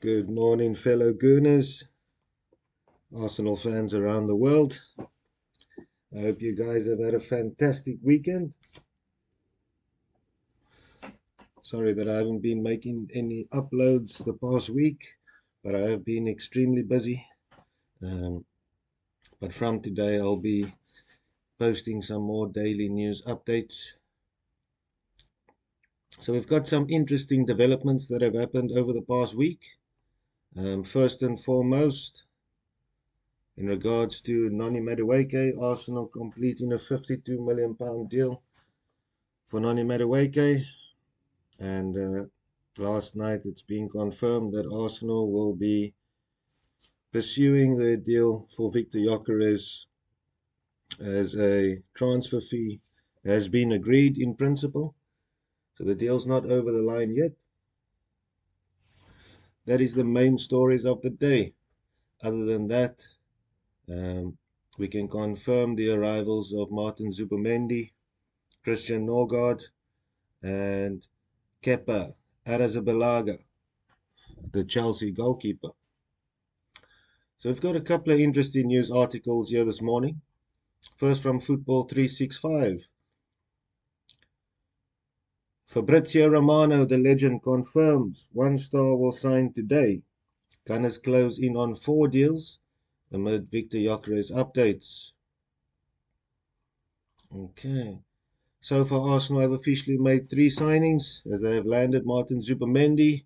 Good morning, fellow Gooners, Arsenal fans around the world. I hope you guys have had a fantastic weekend. Sorry that I haven't been making any uploads the past week, but I have been extremely busy. But from today, I'll be posting some more daily news updates. So we've got some interesting developments that have happened over the past week. First and foremost, in regards to Noni Madueke, Arsenal completing a £52 million deal for Noni Madueke. And last night it's been confirmed that Arsenal will be pursuing their deal for Viktor Gyokeres, as a transfer fee has been agreed in principle. So the deal's not over the line yet. That is the main stories of the day. Other than that, we can confirm the arrivals of Martin Zubimendi, Christian Norgard, and Kepa Arrizabalaga, the Chelsea goalkeeper. So we've got a couple of interesting news articles here this morning. First from Football 365. Fabrizio Romano, the legend, confirms one star will sign today. Gunners close in on 4 deals amid Viktor Gyokeres updates. Okay. So far, Arsenal have officially made 3 signings, as they have landed Martin Zubimendi,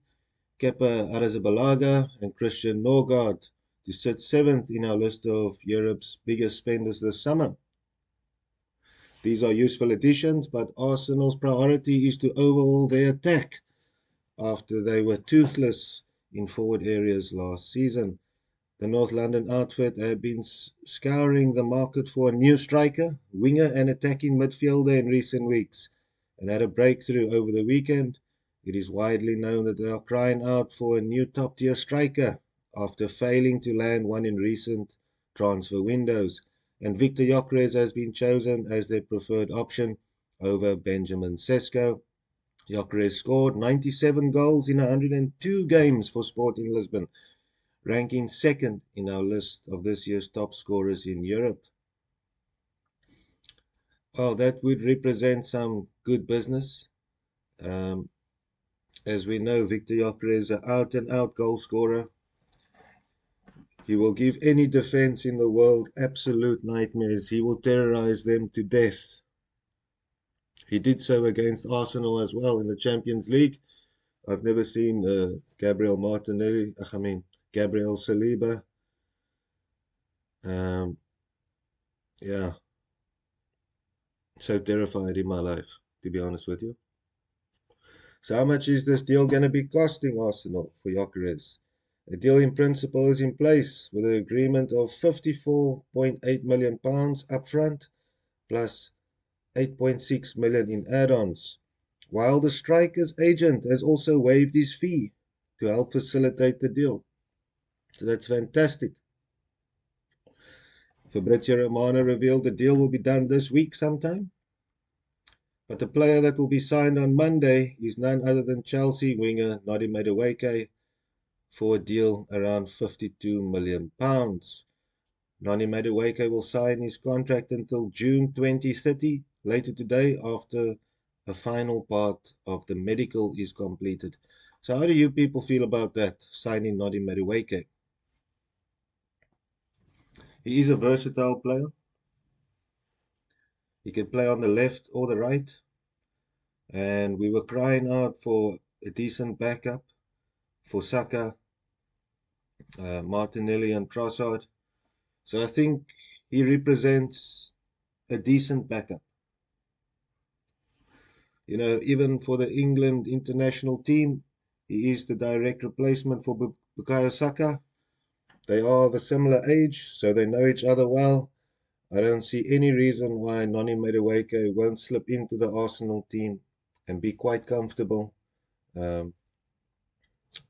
Kepa Arrizabalaga, and Christian Norgard to sit 7th in our list of Europe's biggest spenders this summer. These are useful additions, but Arsenal's priority is to overhaul their attack after they were toothless in forward areas last season. The North London outfit have been scouring the market for a new striker, winger and attacking midfielder in recent weeks, and had a breakthrough over the weekend. It is widely known that they are crying out for a new top-tier striker after failing to land one in recent transfer windows, and Viktor Gyokeres has been chosen as their preferred option over Benjamin Sesko. Gyokeres scored 97 goals in 102 games for Sporting Lisbon, ranking 2nd in our list of this year's top scorers in Europe. Well, that would represent some good business. As we know, Viktor Gyokeres is an out-and-out goal scorer. He will give any defense in the world absolute nightmares. He will terrorize them to death. He did so against Arsenal as well in the Champions League. I've never seen Gabriel Saliba. Yeah, so terrified in my life, to be honest with you. So how much is this deal going to be costing Arsenal for Gyokeres? The deal in principle is in place with an agreement of £54.8 million upfront plus £8.6 million in add-ons, while the striker's agent has also waived his fee to help facilitate the deal. So that's fantastic. Fabrizio Romano revealed the deal will be done this week sometime. But the player that will be signed on Monday is none other than Chelsea winger Noni Madueke for a deal around £52 million. Noni Madueke will sign his contract until June 2030, later today, after a final part of the medical is completed. So how do you people feel about that, signing Noni Madueke? He is a versatile player. He can play on the left or the right. And we were crying out for a decent backup for Saka, Martinelli and Trossard. So I think he represents a decent backup. You know, even for the England international team, he is the direct replacement for Bukayo Saka. They are of a similar age, so they know each other well. I don't see any reason why Noni Madueke won't slip into the Arsenal team and be quite comfortable. The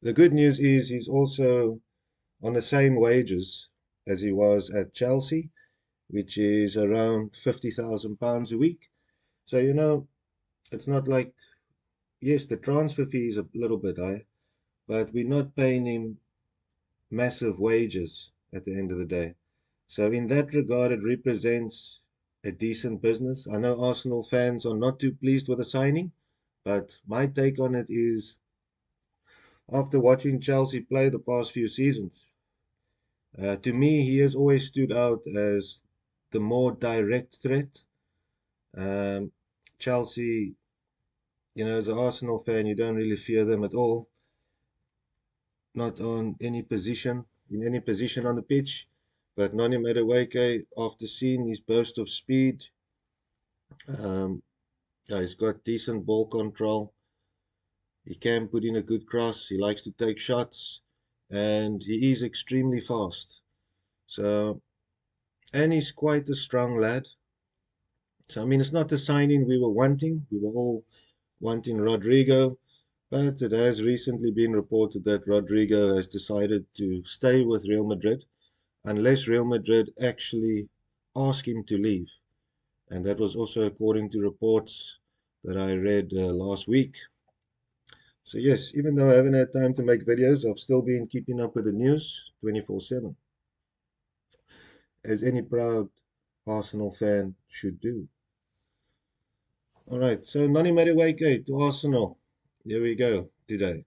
good news is he's also on the same wages as he was at Chelsea, which is around £50,000 a week. So, you know, it's not like, yes, the transfer fee is a little bit high, but we're not paying him massive wages at the end of the day. So in that regard, it represents a decent business. I know Arsenal fans are not too pleased with the signing, but my take on it is, after watching Chelsea play the past few seasons, to me, he has always stood out as the more direct threat. Um, Chelsea, as an Arsenal fan, you don't really fear them at all, not on any position, in any position on the pitch. But Noni Madueke, after seeing his burst of speed, um, yeah, he's got decent ball control. He can put in a good cross. He likes to take shots, and he is extremely fast. So, and he's quite a strong lad. So, I mean, it's not the signing we were wanting. We were all wanting Rodrigo, but it has recently been reported that Rodrigo has decided to stay with Real Madrid unless Real Madrid actually ask him to leave. And that was also according to reports that I read last week. So yes, even though I haven't had time to make videos, I've still been keeping up with the news 24/7, as any proud Arsenal fan should do. All right, so Noni Madueke to Arsenal. Here we go today.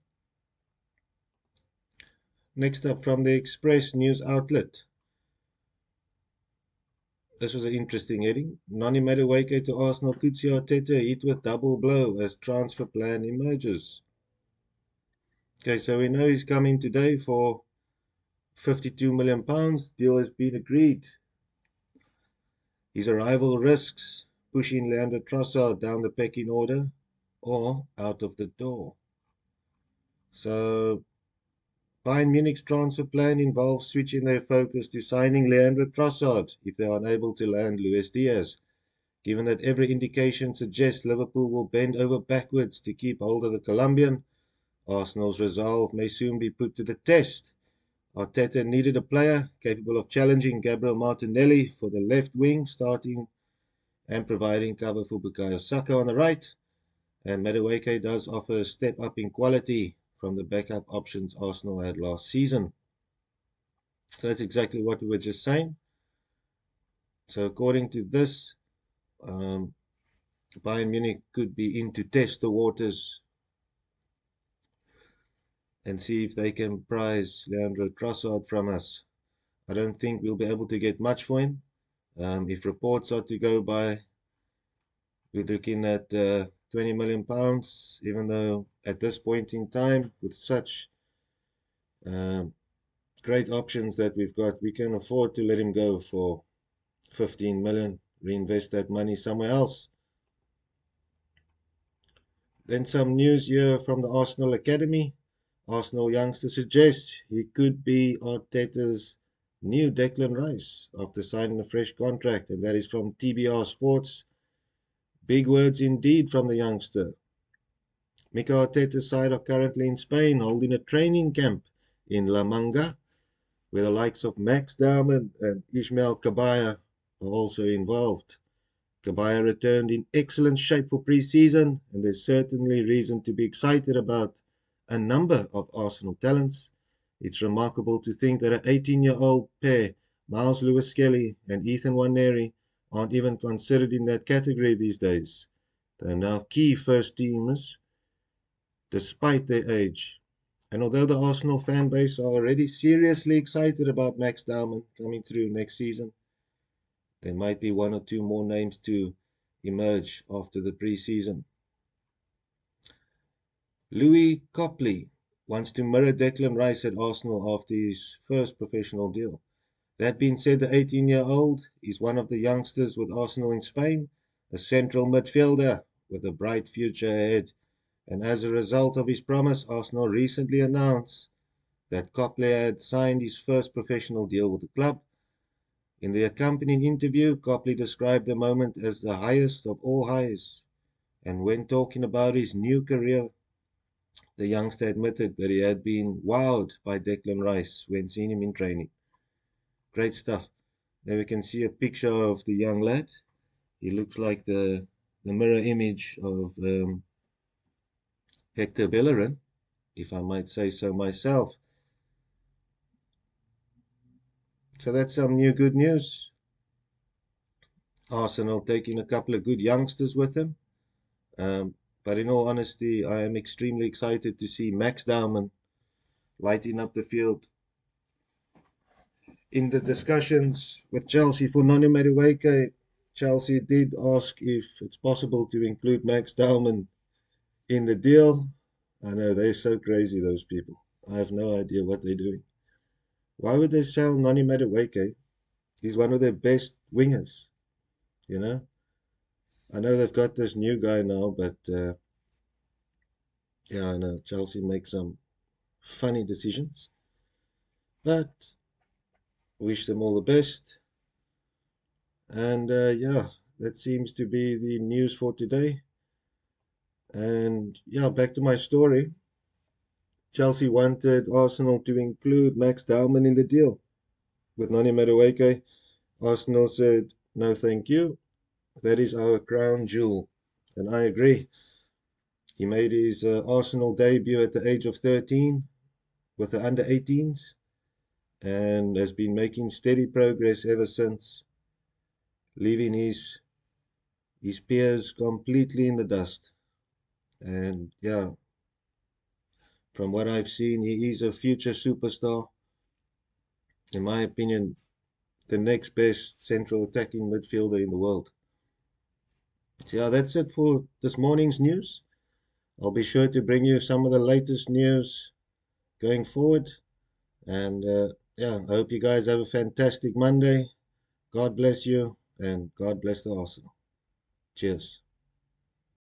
Next up from the Express news outlet. This was an interesting heading. Noni Madueke to Arsenal. Could see Arteta hit with double blow as transfer plan emerges. Okay, so we know he's coming today for £52 million. Deal has been agreed. His arrival risks pushing Leandro Trossard down the pecking order or out of the door. So Bayern Munich's transfer plan involves switching their focus to signing Leandro Trossard if they are unable to land Luis Diaz, given that every indication suggests Liverpool will bend over backwards to keep hold of the Colombian. Arsenal's resolve may soon be put to the test. Arteta needed a player capable of challenging Gabriel Martinelli for the left wing, starting and providing cover for Bukayo Saka on the right. And Madueke does offer a step up in quality from the backup options Arsenal had last season. So that's exactly what we were just saying. So according to this, um, Bayern Munich could be in to test the waters and see if they can prize Leandro Trossard from us. I don't think we'll be able to get much for him. If reports are to go by, we're looking at £20 million, even though at this point in time, with such um, great options that we've got, we can afford to let him go for 15 million, reinvest that money somewhere else. Then some news here from the Arsenal Academy. Arsenal youngster suggests he could be Arteta's new Declan Rice after signing a fresh contract, and that is from TBR Sports. Big words indeed from the youngster. Mikel Arteta's side are currently in Spain holding a training camp in La Manga, where the likes of Max Dowman and Ismail Kabaya are also involved. Kabaya returned in excellent shape for pre-season, and there's certainly reason to be excited about a number of Arsenal talents. It's remarkable to think that an 18-year-old pair, Miles Lewis-Skelly and Ethan Nwaneri, aren't even considered in that category these days. They're now key first teamers, despite their age. And although the Arsenal fan base are already seriously excited about Max Dowman coming through next season, there might be one or two more names to emerge after the pre-season. Louis Copley wants to mirror Declan Rice at Arsenal after his first professional deal. That being said, the 18-year-old is one of the youngsters with Arsenal in Spain, a central midfielder with a bright future ahead. And as a result of his promise, Arsenal recently announced that Copley had signed his first professional deal with the club. In the accompanying interview, Copley described the moment as the highest of all highs. And when talking about his new career, the youngster admitted that he had been wowed by Declan Rice when seeing him in training. Great stuff. There we can see a picture of the young lad. He looks like the mirror image of Hector Bellerin, if I might say so myself. So that's some new good news. Arsenal taking a couple of good youngsters with them. But in all honesty, I am extremely excited to see Max Dowman lighting up the field in the discussions with Chelsea for Noni Madueke. Chelsea did ask if it's possible to include Max Dowman in the deal. I know they're so crazy, those people. I have no idea what they're doing. Why would they sell Noni Madueke? He's one of their best wingers, you know? I know they've got this new guy now, but yeah, I know Chelsea makes some funny decisions. But wish them all the best. And yeah, that seems to be the news for today. And yeah, back to my story. Chelsea wanted Arsenal to include Max Dowman in the deal with Noni Madueke. Arsenal said, no, thank you. That is our crown jewel. And I agree. He made his Arsenal debut at the age of 13 with the under 18s and has been making steady progress ever since, leaving his peers completely in the dust. And yeah, from what I've seen, he is a future superstar. In my opinion, the next best central attacking midfielder in the world. So yeah, that's it for this morning's news. I'll be sure to bring you some of the latest news going forward. And yeah, I hope you guys have a fantastic Monday. God bless you, and God bless the Arsenal. Cheers.